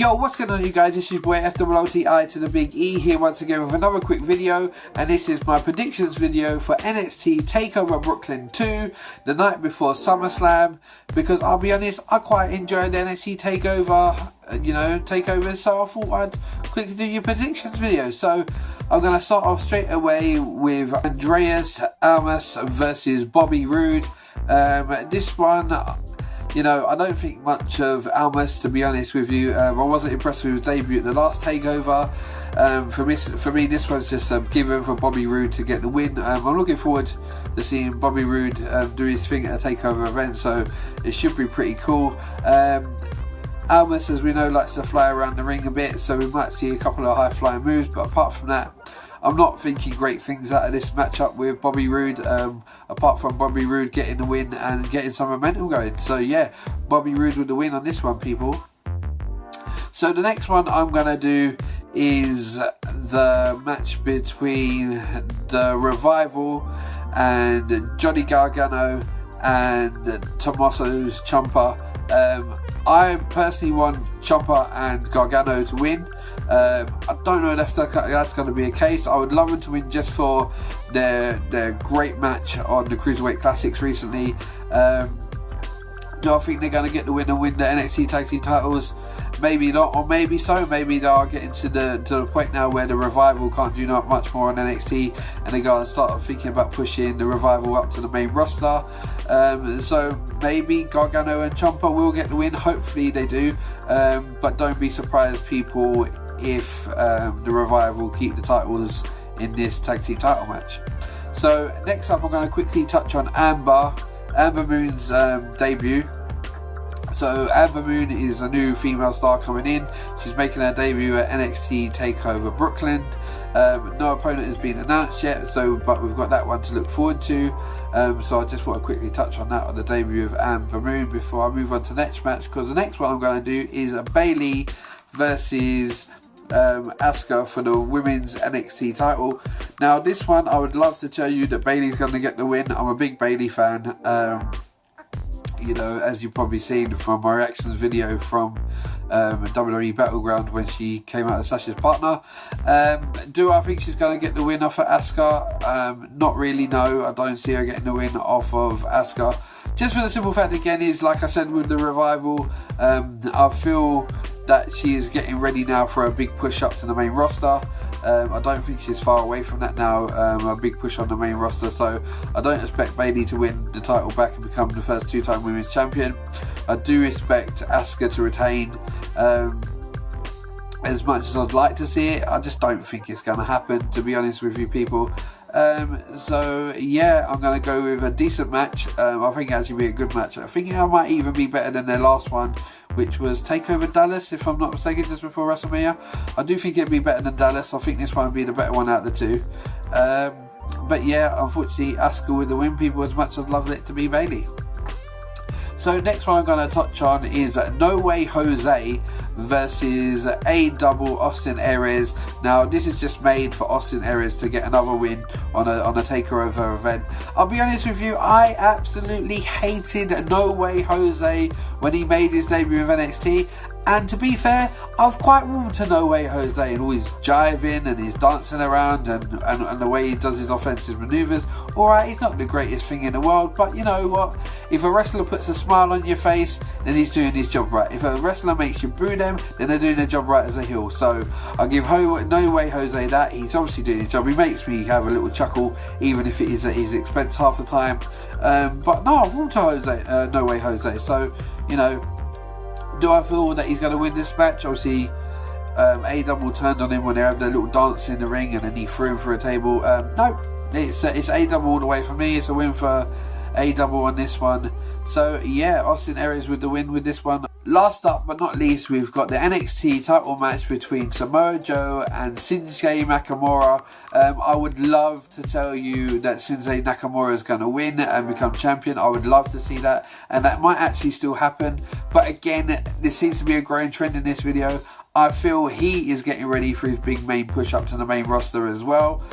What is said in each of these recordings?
Yo, what's going on, you guys? This is your boy FWLTI to the big E here once again with another quick video, and this is my predictions video for NXT takeover Brooklyn 2 the night before SummerSlam, because I'll be honest, I quite enjoyed the NXT takeovers, so I thought I'd quickly do your predictions video. So I'm going to start off straight away with Andreas Almas versus Bobby Roode. This one, I don't think much of Almas, to be honest with you. I wasn't impressed with his debut at the last takeover. For me, this one's just a given for Bobby Roode to get the win. I'm looking forward to seeing Bobby Roode do his thing at a takeover event, so it should be pretty cool. Almas, as we know, likes to fly around the ring a bit, so we might see a couple of high-flying moves, but apart from that, I'm not thinking great things out of this matchup with Bobby Roode, apart from Bobby Roode getting the win and getting some momentum going. So yeah, Bobby Roode with the win on this one, people. So the next one I'm going to do is the match between the Revival and Johnny Gargano and Tommaso Ciampa. I personally want Ciampa and Gargano to win. I don't know if that's going to be a case. I would love them to win just for their great match on the Cruiserweight Classics recently. Do I think they're going to get the win and win the NXT Tag Team titles? Maybe not, or maybe so. Maybe they are getting to the point now where the Revival can't do not much more on NXT, and they go and start thinking about pushing the Revival up to the main roster. So maybe Gargano and Ciampa will get the win. Hopefully they do, but don't be surprised, people, if the Revival keep the titles in this tag team title match. So next up, I'm going to quickly touch on Amber Moon's debut. So Amber Moon is a new female star coming in. She's making her debut at NXT takeover Brooklyn. No opponent has been announced yet, but we've got that one to look forward to. So I just want to quickly touch on that, on the debut of Amber Moon, before I move on to the next match, because the next one I'm going to do is Bayley versus Asuka for the women's NXT title. Now this one, I would love to tell you that Bayley's going to get the win. I'm a big Bayley fan. As you've probably seen from my reactions video from WWE Battleground when she came out as Sasha's partner. Do I think she's going to get the win off of Asuka? Not really, no. I don't see her getting the win off of Asuka. Just for the simple fact, again, is like I said with the Revival, I feel that she is getting ready now for a big push up to the main roster. I don't think she's far away from that now, a big push on the main roster, so I don't expect Bayley to win the title back and become the first two-time women's champion. I do expect Asuka to retain, as much as I'd like to see it. I just don't think it's going to happen, to be honest with you, people. So yeah, I'm going to go with a decent match. I think it'll actually be a good match. I think it might even be better than their last one, which was Takeover Dallas, if I'm not mistaken, just before WrestleMania. I do think it'd be better than Dallas. I think this one would be the better one out of the two. But yeah, unfortunately, Asuka with the win, people, as much as I'd love it to be Bayley. So next one I'm going to touch on is No Way Jose versus A-Double Austin Aries. Now this is just made for Austin Aries to get another win on a takeover event. I'll be honest with you, I absolutely hated No Way Jose when he made his debut with NXT. And to be fair, I've quite warmed to No Way Jose and all his jiving and his dancing around and the way he does his offensive manoeuvres. Alright, he's not the greatest thing in the world, but you know what? If a wrestler puts a smile on your face, then he's doing his job right. If a wrestler makes you boo them, then they're doing their job right as a heel. So I'll give No Way Jose that. He's obviously doing his job. He makes me have a little chuckle, even if it is at his expense half the time. But no, I've warmed to No Way Jose. So, do I feel that he's going to win this match? Obviously, A-Double turned on him when they had their little dance in the ring, and then he threw him for a table. No, it's A-Double all the way for me. It's a win for A-Double on this one. So yeah, Austin Aries with the win with this one. Last up but not least, we've got the NXT title match between Samoa Joe and Shinsuke Nakamura. I would love to tell you that Shinsuke Nakamura is going to win and become champion. I would love to see that, and that might actually still happen. But again, there seems to be a growing trend in this video. I feel he is getting ready for his big main push up to the main roster as well.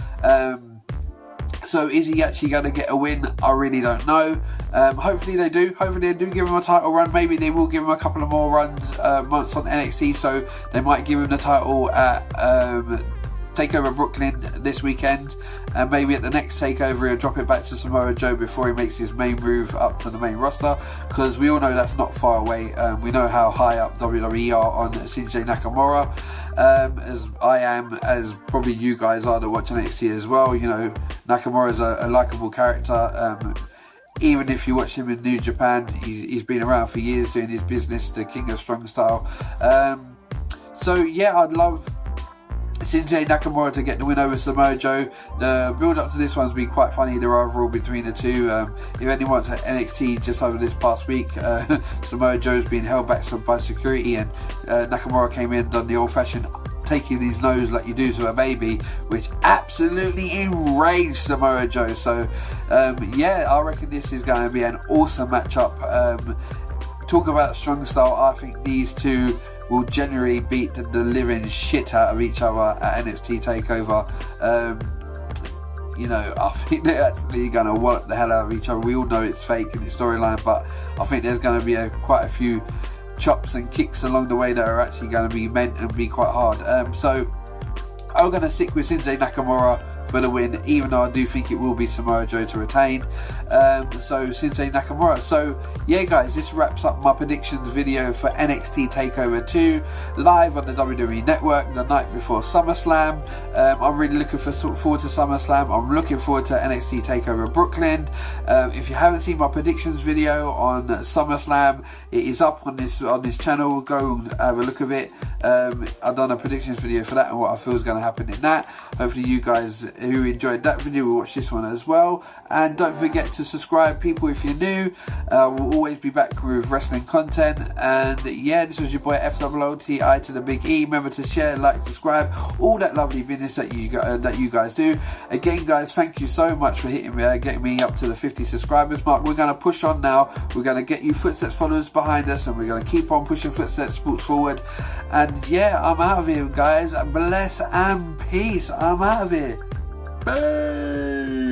So is he actually going to get a win? I really don't know. Hopefully they do. Hopefully they do give him a title run. Maybe they will give him a couple of more months on NXT. So they might give him the title at Takeover Brooklyn this weekend, and maybe at the next Takeover he'll drop it back to Samoa Joe before he makes his main move up to the main roster, because we all know that's not far away. We know how high up WWE are on Shinsuke Nakamura, as I am, as probably you guys are that watch NXT as well. You know, Nakamura's a likeable character. Even if you watch him in New Japan, he's been around for years doing his business, the King of Strong Style. So yeah, I'd love Shinsuke Nakamura to get the win over Samoa Joe. The build up to this one's been quite funny, the rivalry between the two. If anyone watched NXT just over this past week, Samoa Joe's been held back by security, and Nakamura came in and done the old fashioned taking his nose like you do to a baby, which absolutely enraged Samoa Joe. So yeah, I reckon this is going to be an awesome matchup. Talk about strong style, I think these two will generally beat the living shit out of each other at NXT TakeOver. You know, I think they're actually going to wallop the hell out of each other. We all know it's fake in the storyline, but I think there's going to be quite a few chops and kicks along the way that are actually going to be meant and be quite hard. So I'm going to stick with Shinsuke Nakamura for the win, even though I do think it will be Samoa Joe to retain. So Shinsuke Nakamura. So yeah guys, this wraps up my predictions video for NXT TakeOver 2 live on the WWE Network the night before SummerSlam. I'm really looking forward to SummerSlam. I'm looking forward to NXT TakeOver Brooklyn. If you haven't seen my predictions video on SummerSlam, it is up on this channel. Go and have a look of it. I've done a predictions video for that and what I feel is going to happen in that. Hopefully you guys who enjoyed that video will watch this one as well. And don't forget to subscribe, people, if you're new. We'll always be back with wrestling content. And yeah, this was your boy FOOTI to the big E. Remember to share, like, subscribe, all that lovely business that you guys do. Again guys, thank you so much for getting me up to the 50 subscribers mark. We're going to push on now. We're going to get you Footstepz followers behind us, and we're going to keep on pushing Footstepz Sports forward. And yeah, I'm out of here guys. Bless and peace. I'm out of here. Bye.